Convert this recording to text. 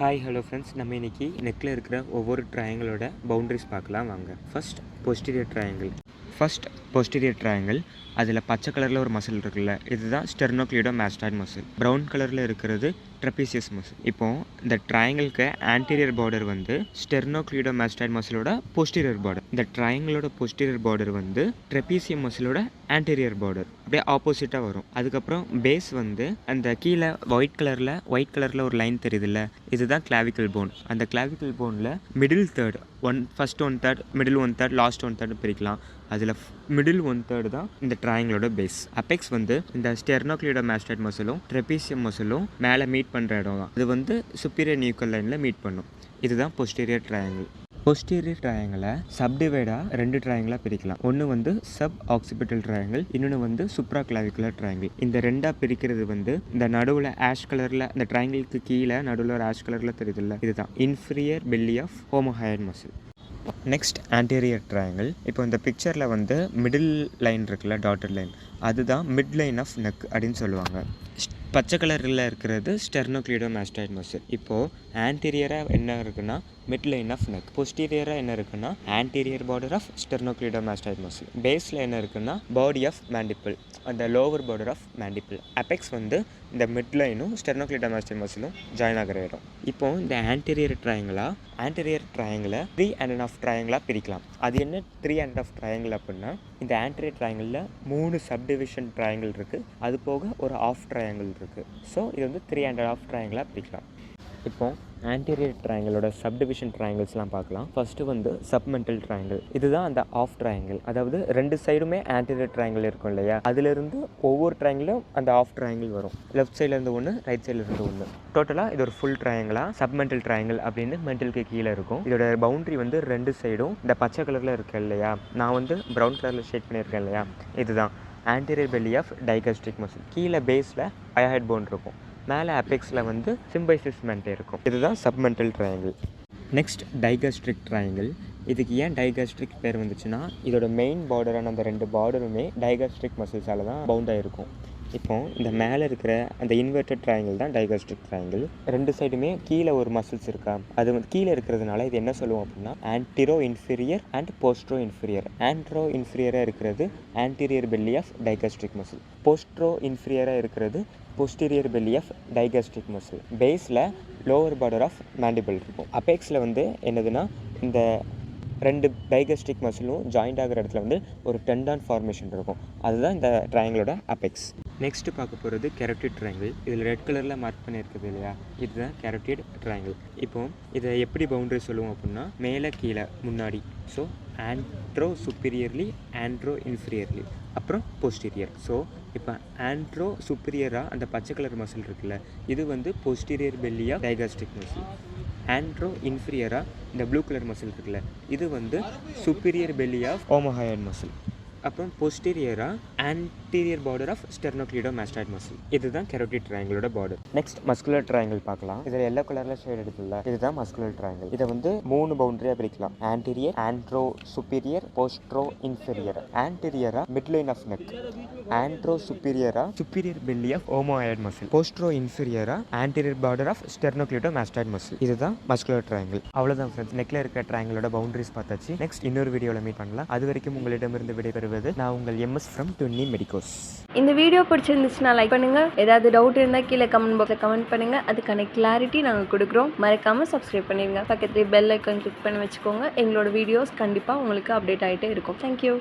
Hi hello friends, நம்ம இன்னைக்கு நெக்கில் இருக்கிற ஒவ்வொரு ட்ரையாங்கிளோட பவுண்டரிஸ் பார்க்கலாம் வாங்க. ஃபர்ஸ்ட் போஸ்டீரியர் ட்ரையாங்கிள் அதில் பச்சை கலரில் ஒரு மசில் இருக்குல்ல, இதுதான் ஸ்டெர்னோக்ளிடோமாஸ்டாய்டு மசில். ப்ரௌன் கலரில் இருக்கிறது ட்ரெபீசியஸ் மசில். இப்போது இந்த ட்ரையாங்கிளுக்கு ஆன்டீரியர் பார்டர் வந்து ஸ்டெர்னோக்ளிடோமாஸ்டாய்டு மசிலோட போஸ்டீரியர் பார்டர். இந்த ட்ரையாங்கிளோட போஸ்டீரியர் பார்டர் வந்து ட்ரெபீசியம் மசிலோட ஆன்டீரியர் பார்டர். அப்படியே ஆப்போசிட்டாக வரும். அதுக்கப்புறம் பேஸ் வந்து அந்த கீழே ஒயிட் கலரில் ஒரு லைன் தெரியுதுல்ல, இதுதான் கிளாவிக்கல் போன். அந்த கிளாவிக்கல் போனில் middle third first 1/3, middle 1/3, last 1/3 பிரிக்கலாம். அதில் மிடில் 1/3 தான் இந்த ட்ரையாங்கிளோட பேஸ். அப்பெக்ஸ் வந்து இந்த ஸ்டெர்னோக்ளிடோமாஸ்டாய்டு மசிலும் ட்ரெபீசியம் மசிலும் மேலே மீட் பண்ணுற இடம் தான். இது வந்து சுப்பீரியர் நியூக்கல் லைனில் மீட் பண்ணும். இதுதான் போஸ்டீரியர் ட்ரையாங்கிள். போஸ்டீரியர் ட்ரையாங்கிளை சப்டிவைடாக 2 ட்ரையாங்கிளாக பிரிக்கலாம். ஒன்று வந்து சப் ஆக்சிபிட்டல் ட்ரையாங்கிள், இன்னொன்று வந்து சுப்ரா கிளாவிகுலர் ட்ரையாங்கிள். இந்த ரெண்டாக பிரிக்கிறது வந்து இந்த நடுவில் ஆஷ் கலரில், இந்த ட்ரையாங்கிளுக்கு கீழே நடுவில் ஒரு ஆஷ் கலரில் தெரியுதுல்ல, இதுதான் inferior belly of omohyoid muscle. Next anterior triangle. இப்போ இந்த பிக்சரில் வந்து மிடில் லைன் இருக்குல்ல, டாட்டர் லைன், அதுதான் மிட் லைன் ஆஃப் நெக் அப்படின்னு சொல்லுவாங்க. பச்சை கலரில் இருக்கிறது ஸ்டெர்னோக்ளிடோமாஸ்டாய்டு மசில். இப்போது ஆன்டீரியராக என்ன இருக்குன்னா மிட் லைன் ஆஃப் நெக், போஸ்டீரியராக என்ன இருக்குன்னா anterior border of sternocleidomastoid muscle, பேஸில் என்ன இருக்குன்னா பாடி ஆஃப் மேண்டிபிள், அந்த lower border of mandible. Apex வந்து இந்த மிட் லைனும் ஸ்டெர்னோக்ளிடோமாஸ்டாய்டு மசிலும் ஜாயின் ஆகிற இடம். இப்போது இந்த ஆன்டீரியர் ட்ரையாங்கிளை 3.5 ட்ரையாங்கிளாக பிரிக்கலாம். அது என்ன 3.5 ட்ரையாங்கிள் அப்படின்னா, இந்த ஆன்டீரியர் ட்ரையாங்கிளில் 3 சப்டிவிஷன் ட்ரையாங்கிள் இருக்குது, அது போக ஒரு ஆஃப் ட்ரையாங்கிள் இருக்குது. ஸோ இது வந்து 3.5 ட்ரையாங்கிளாக பிரிக்கலாம். இப்போது ஆன்டீரியர் ட்ரையாங்கிளோட சப்டிவிஷன் ட்ரையாங்கிள்ஸ்லாம் பார்க்கலாம். ஃபஸ்ட்டு வந்து சப்மெண்டல் ட்ரையாங்கிள். இதுதான் அந்த ஆஃப் ட்ரையாங்கிள். அதாவது 2 சைடுமே ஆன்டீரியர் ட்ரையாங்கிள் இருக்கும் இல்லையா, அதிலிருந்து ஒவ்வொரு ட்ரையாங்கிளும் அந்த ஆஃப் ட்ரையாங்கிள் வரும். லெஃப்ட் சைட்லேருந்து ஒன்று, ரைட் சைட்லேருந்து ஒன்று. டோட்டலாக இது ஒரு ஃபுல் ட்ரையாங்கிளாக சப்மெண்டல் ட்ரையாங்கிள் அப்படின்னு மெண்டலுக்கு கீழே இருக்கும். இதோட பவுண்டரி வந்து 2 சைடும் இந்த பச்சை கலரில் இருக்கு இல்லையா, நான் வந்து ப்ரௌன் கலரில் ஷேட் பண்ணியிருக்கேன் இல்லையா, இதுதான் anterior belly of digastric muscle. கீழே பேஸில் அயாஹெட் போன் இருக்கும், மேலே அப்பெக்ஸில் வந்து சிம்பைசிஸ் மென்டே இருக்கும். இதுதான் சப்மெண்டல் ட்ரையாங்கிள். Next digastric triangle. இதுக்கு ஏன் டைகாஸ்ட்ரிக் பேர் வந்துச்சுன்னா, இதோட மெயின் பார்டரான அந்த 2 பார்டருமே டைகாஸ்ட்ரிக் மசில்ஸால் தான் பவுண்ட் ஆகிருக்கும். இப்போது இந்த மேலே இருக்கிற அந்த இன்வெர்டட் ட்ரையாங்கிள் தான் டைகாஸ்ட்ரிக் ட்ரையாங்கிள். 2 சைடுமே கீழே ஒரு மசில்ஸ் இருக்கா, அது வந்து கீழே இருக்கிறதுனால இது என்ன சொல்லுவோம் அப்படின்னா antero inferior and postero inferior. Antero இன்ஃபீரியராக இருக்கிறது anterior belly of digastric muscle, postero இன்ஃபீரியராக இருக்கிறது posterior belly of digastric muscle. பேஸில் லோவர் பார்டர் ஆஃப் மேண்டிபிள் இருக்கும். அப்பெக்ஸில் வந்து என்னதுன்னா இந்த 2 டைகாஸ்ட்ரிக் மசிலும் ஜாயிண்ட் ஆகிற இடத்துல வந்து ஒரு டெண்டான் ஃபார்மேஷன் இருக்கும், அதுதான் இந்த ட்ரையாங்கிளோட அப்பெக்ஸ். நெக்ஸ்ட்டு பார்க்க போகிறது கெரோட்டிட் ட்ரையாங்கிள். இதில் ரெட் கலரில் மார்க் பண்ணியிருக்குது இல்லையா, இதுதான் கெரோட்டிட் ட்ரையாங்கிள். இப்போது இதை எப்படி பவுண்டரி சொல்லுவோம் அப்படின்னா மேலே கீழே முன்னாடி, so antero superiorly, antero inferiorly, அப்புறம் போஸ்டீரியர். ஸோ இப்போ ஆன்ட்ரோ சுப்பீரியராக அந்த பச்சை கலர் மசில் இருக்குல்ல, இது வந்து posterior belly of digastric muscle. Antero இன்ஃபீரியராக இந்த ப்ளூ கலர் மசில் இருக்குல்ல, இது வந்து superior belly of omohyoid muscle. அப்புறம் போஸ்டீரியராக anterior border of sternocleidomastoid muscle. இதுதான் கெரோட்டிட் ட்ரையாங்கிளோட பார்டர். நெக்ஸ்ட் மஸ்குலர் ட்ரையாங்கிள் பார்க்கலாம். இதில் எல்லோ கலரில் ஷேட் எடுத்துள்ள இதுதான் மஸ்குலர் ட்ரையாங்கிள். இதை வந்து 3 பவுண்டரியாக பிரிக்கலாம். Anterior, antero superior, postero inferior. ஆன்டீரியராக mid line of neck, antero சுப்பீரியராக superior belly of omohyoid muscle, postero இன்ஃபீரியராக anterior border of sternocleidomastoid muscle. இதுதான் மஸ்குலர் ட்ரையாங்கிள். அவ்வளோதான் ஃப்ரெண்ட்ஸ், நெக்கில் இருக்க ட்ரையாங்கிளோட பவுண்டரிஸ் பார்த்தாச்சு. நெக்ஸ்ட் இன்னொரு வீடியோவில் மீட் பண்ணலாம். அது வரைக்கும் உங்களிடமிருந்து விடைபெறுவது நான் உங்கள் MS from Tunni Medicos. இந்த வீடியோ பிடிச்சிருந்துச்சுன்னா லைக் பண்ணுங்க. ஏதாவது டவுட் இருந்தால் கீழே கமெண்ட் பாக்ஸில் கமெண்ட் பண்ணுங்க. அதுக்கான கிளாரிட்டி நாங்கள் கொடுக்குறோம். மறக்காம சப்ஸ்கிரைப் பண்ணிடுங்க. பக்கத்துல பெல் ஐக்கான் கிளிக் பண்ணி வச்சுக்கோங்க. எங்களோட வீடியோஸ் கண்டிப்பாக உங்களுக்கு அப்டேட் ஆகிட்டே இருக்கும். தேங்க்யூ.